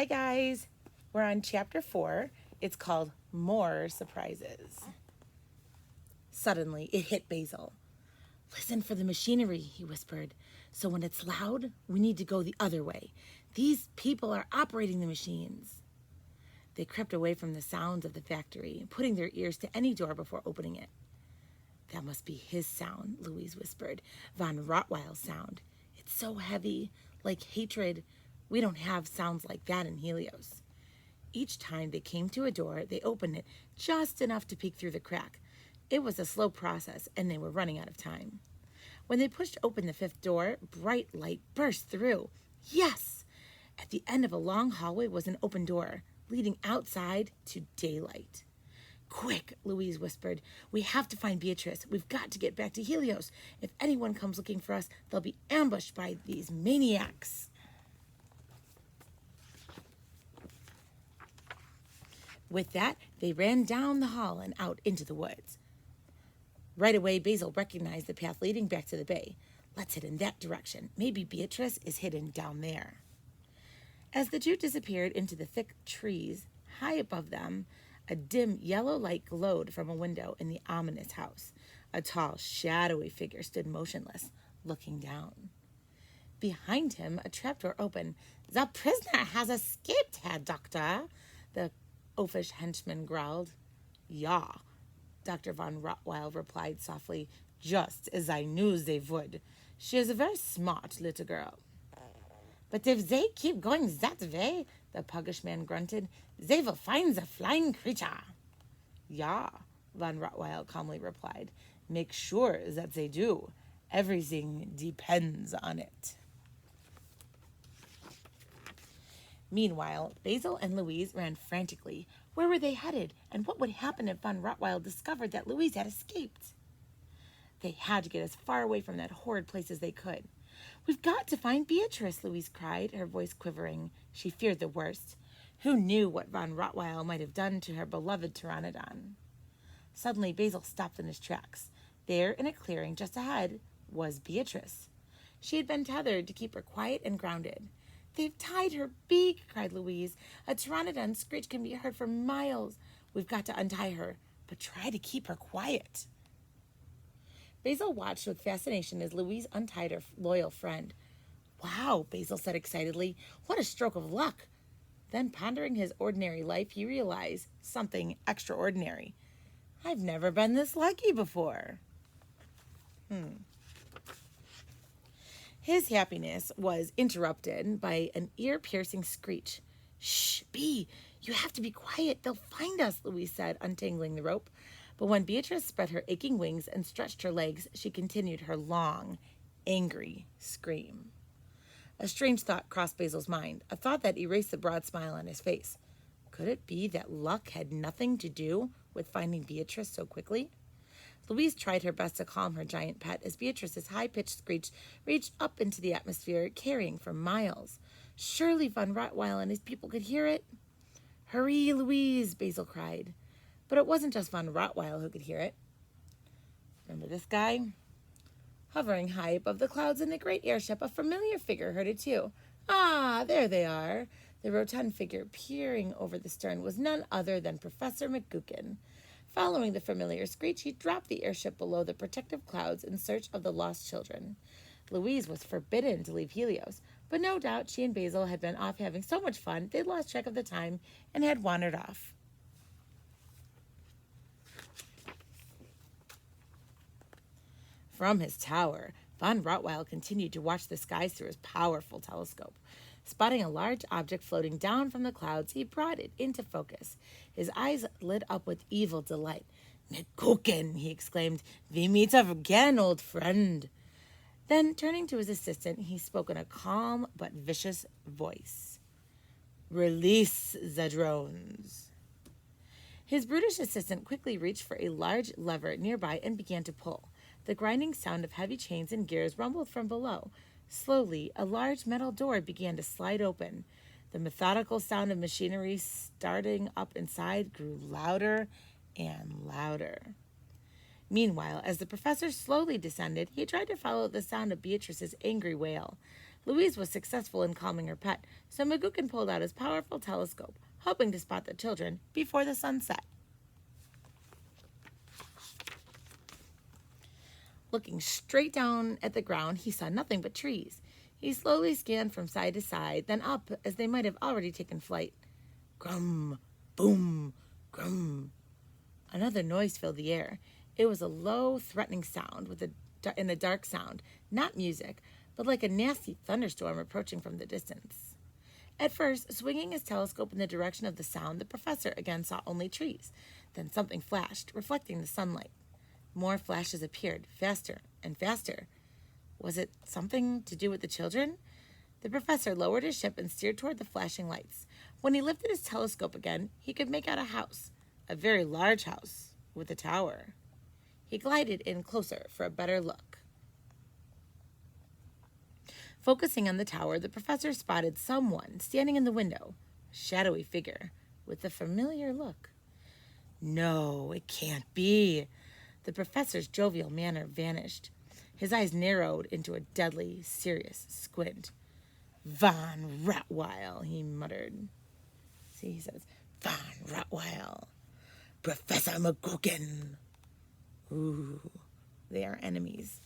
Hi, guys. We're on chapter 4. It's called More Surprises. Suddenly, it hit Basil. Listen for the machinery, he whispered. So when it's loud, we need to go the other way. These people are operating the machines. They crept away from the sounds of the factory, putting their ears to any door before opening it. That must be his sound, Louise whispered. Von Rottweil's sound. It's so heavy, like hatred. We don't have sounds like that in Helios. Each time they came to a door, they opened it just enough to peek through the crack. It was a slow process, and they were running out of time. When they pushed open the 5th door, bright light burst through. Yes! At the end of a long hallway was an open door, leading outside to daylight. Quick, Louise whispered. We have to find Beatrice. We've got to get back to Helios. If anyone comes looking for us, they'll be ambushed by these maniacs. With that, they ran down the hall and out into the woods. Right away, Basil recognized the path leading back to the bay. Let's head in that direction. Maybe Beatrice is hidden down there. As the two disappeared into the thick trees, high above them, a dim yellow light glowed from a window in the ominous house. A tall, shadowy figure stood motionless, looking down. Behind him, a trapdoor opened. The prisoner has escaped, Herr Doctor, the oafish henchman growled. Ja, Dr. von Rottweil replied softly, just as I knew they would. She is a very smart little girl. But if they keep going that way, the puggish man grunted, they will find the flying creature. Ja, von Rottweil calmly replied. Make sure that they do. Everything depends on it. Meanwhile, Basil and Louise ran frantically. Where were they headed, and what would happen if von Rottweil discovered that Louise had escaped? They had to get as far away from that horrid place as they could. We've got to find Beatrice, Louise cried, her voice quivering. She feared the worst. Who knew what von Rottweil might have done to her beloved pteranodon? Suddenly, Basil stopped in his tracks. There, in a clearing just ahead, was Beatrice. She had been tethered to keep her quiet and grounded. They've tied her beak, cried Louise. A pteranodon's screech can be heard for miles. We've got to untie her, but try to keep her quiet. Basil watched with fascination as Louise untied her loyal friend. Wow, Basil said excitedly. What a stroke of luck. Then, pondering his ordinary life, he realized something extraordinary. I've never been this lucky before. His happiness was interrupted by an ear-piercing screech. Shh, Bee, you have to be quiet. They'll find us, Louise said, untangling the rope. But when Beatrice spread her aching wings and stretched her legs, she continued her long, angry scream. A strange thought crossed Basil's mind, a thought that erased the broad smile on his face. Could it be that luck had nothing to do with finding Beatrice so quickly? Louise tried her best to calm her giant pet as Beatrice's high-pitched screech reached up into the atmosphere, carrying for miles. Surely von Rottweil and his people could hear it. Hurry, Louise, Basil cried. But it wasn't just von Rottweil who could hear it. Remember this guy? Hovering high above the clouds in a great airship, a familiar figure heard it too. Ah, there they are. The rotund figure peering over the stern was none other than Professor McGookin. Following the familiar screech, he dropped the airship below the protective clouds in search of the lost children. Louise was forbidden to leave Helios, but no doubt she and Basil had been off having so much fun they'd lost track of the time and had wandered off. From his tower, von Rottweil continued to watch the skies through his powerful telescope. Spotting a large object floating down from the clouds, he brought it into focus. His eyes lit up with evil delight. McGookin, he exclaimed, we meet again, old friend. Then, turning to his assistant, he spoke in a calm but vicious voice. Release the drones. His brutish assistant quickly reached for a large lever nearby and began to pull. The grinding sound of heavy chains and gears rumbled from below. Slowly, a large metal door began to slide open. The methodical sound of machinery starting up inside grew louder and louder. Meanwhile, as the professor slowly descended, he tried to follow the sound of Beatrice's angry wail. Louise was successful in calming her pet, so Magookin pulled out his powerful telescope, hoping to spot the children before the sun set. Looking straight down at the ground, he saw nothing but trees. He slowly scanned from side to side, then up, as they might have already taken flight. Grum, boom, grum. Another noise filled the air. It was a low, threatening sound in a dark sound, not music, but like a nasty thunderstorm approaching from the distance. At first, swinging his telescope in the direction of the sound, the professor again saw only trees. Then something flashed, reflecting the sunlight. More flashes appeared, faster and faster. Was it something to do with the children? The professor lowered his ship and steered toward the flashing lights. When he lifted his telescope again, he could make out a house, a very large house, with a tower. He glided in closer for a better look. Focusing on the tower, the professor spotted someone standing in the window, a shadowy figure, with a familiar look. No, it can't be. The professor's jovial manner vanished. His eyes narrowed into a deadly, serious squint. Von Rottweil, he muttered. See, he says, Von Rottweil. Professor Magookin. Ooh, they are enemies.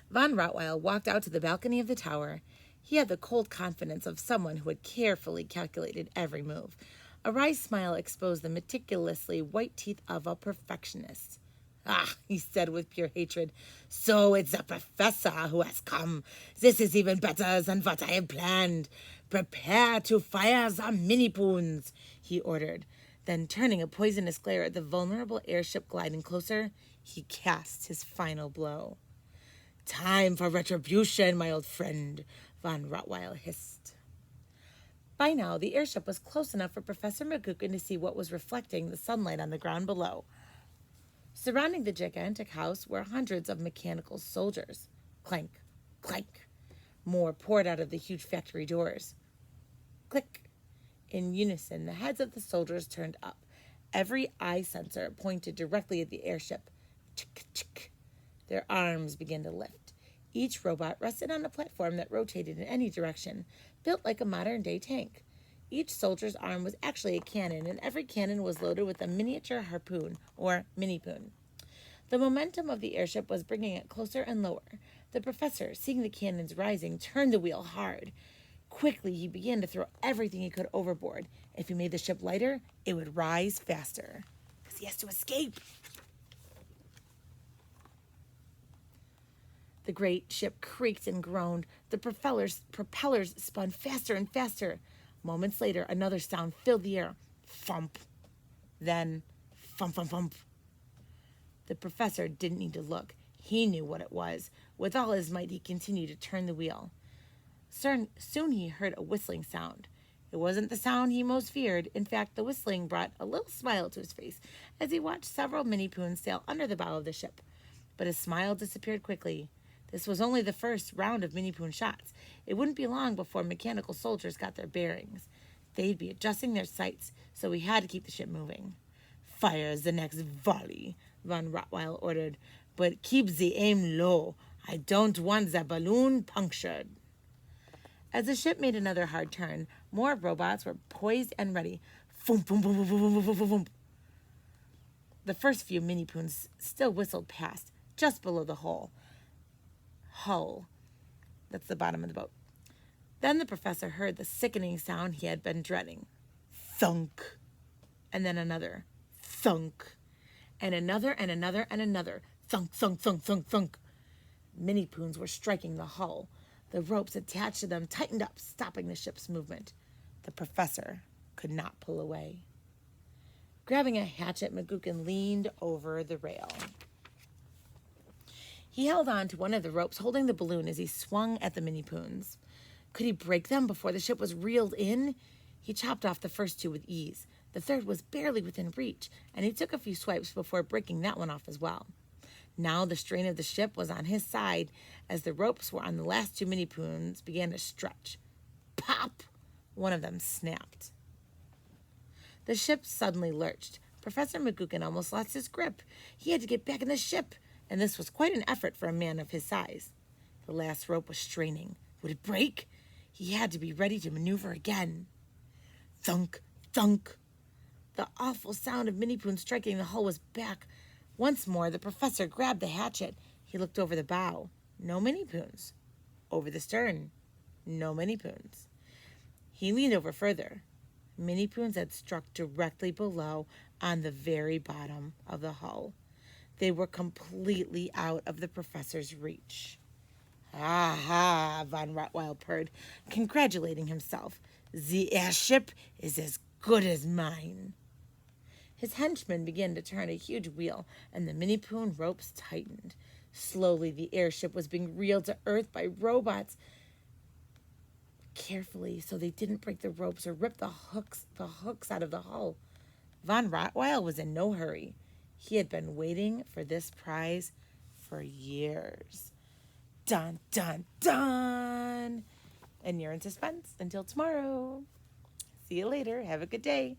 Von Rottweil walked out to the balcony of the tower. He had the cold confidence of someone who had carefully calculated every move. A wry smile exposed the meticulously white teeth of a perfectionist. Ah, he said with pure hatred, so it's the professor who has come. This is even better than what I had planned. Prepare to fire the mini-poons, he ordered. Then, turning a poisonous glare at the vulnerable airship gliding closer, he cast his final blow. Time for retribution, my old friend, Von Rottweil hissed. By now, the airship was close enough for Professor Magookin to see what was reflecting the sunlight on the ground below. Surrounding the gigantic house were hundreds of mechanical soldiers. Clank, clank. More poured out of the huge factory doors. Click. In unison, the heads of the soldiers turned up. Every eye sensor pointed directly at the airship. Chick, chick. Their arms began to lift. Each robot rested on a platform that rotated in any direction, built like a modern-day tank. Each soldier's arm was actually a cannon, and every cannon was loaded with a miniature harpoon, or mini-poon. The momentum of the airship was bringing it closer and lower. The professor, seeing the cannons rising, turned the wheel hard. Quickly, he began to throw everything he could overboard. If he made the ship lighter, it would rise faster, because he has to escape. The great ship creaked and groaned. The propellers spun faster and faster. Moments later, another sound filled the air. Thump. Then, thump, thump, thump. The professor didn't need to look. He knew what it was. With all his might, he continued to turn the wheel. Soon he heard a whistling sound. It wasn't the sound he most feared. In fact, the whistling brought a little smile to his face as he watched several mini-poons sail under the bow of the ship. But his smile disappeared quickly. This was only the first round of mini-poon shots. It wouldn't be long before mechanical soldiers got their bearings. They'd be adjusting their sights, so he had to keep the ship moving. Fire the next volley, Von Rottweil ordered, but keep the aim low. I don't want the balloon punctured. As the ship made another hard turn, more robots were poised and ready. Boom, boom, boom, boom, boom, boom, boom, boom. The first few mini-poons still whistled past, just below the hull. That's the bottom of the boat. Then the professor heard the sickening sound he had been dreading. Thunk. And then another. Thunk. And another and another and another. Thunk, thunk, thunk, thunk, thunk. Mini-poons were striking the hull. The ropes attached to them tightened up, stopping the ship's movement. The professor could not pull away. Grabbing a hatchet, Magookin leaned over the rail. He held on to one of the ropes holding the balloon as he swung at the mini-poons. Could he break them before the ship was reeled in? He chopped off the first two with ease. The third was barely within reach, and he took a few swipes before breaking that one off as well. Now the strain of the ship was on his side as the ropes were on the last two mini-poons began to stretch. Pop! One of them snapped. The ship suddenly lurched. Professor Magookin almost lost his grip. He had to get back in the ship. and this was quite an effort for a man of his size. The last rope was straining. Would it break? He had to be ready to maneuver again. Thunk, thunk. The awful sound of Minnie-Poon striking the hull was back. Once more, the professor grabbed the hatchet. He looked over the bow. No Minnie-Poons. Over the stern. No Minnie-Poons. He leaned over further. Minnie-Poons had struck directly below on the very bottom of the hull. They were completely out of the professor's reach. "Aha," Von Rottweil purred, congratulating himself. "The airship is as good as mine." His henchmen began to turn a huge wheel, and the Minnie-Poon ropes tightened. Slowly, the airship was being reeled to earth by robots. Carefully, so they didn't break the ropes or rip the hooks out of the hull. Von Rottweil was in no hurry. He had been waiting for this prize for years. Dun, dun, dun! And you're in suspense until tomorrow. See you later. Have a good day.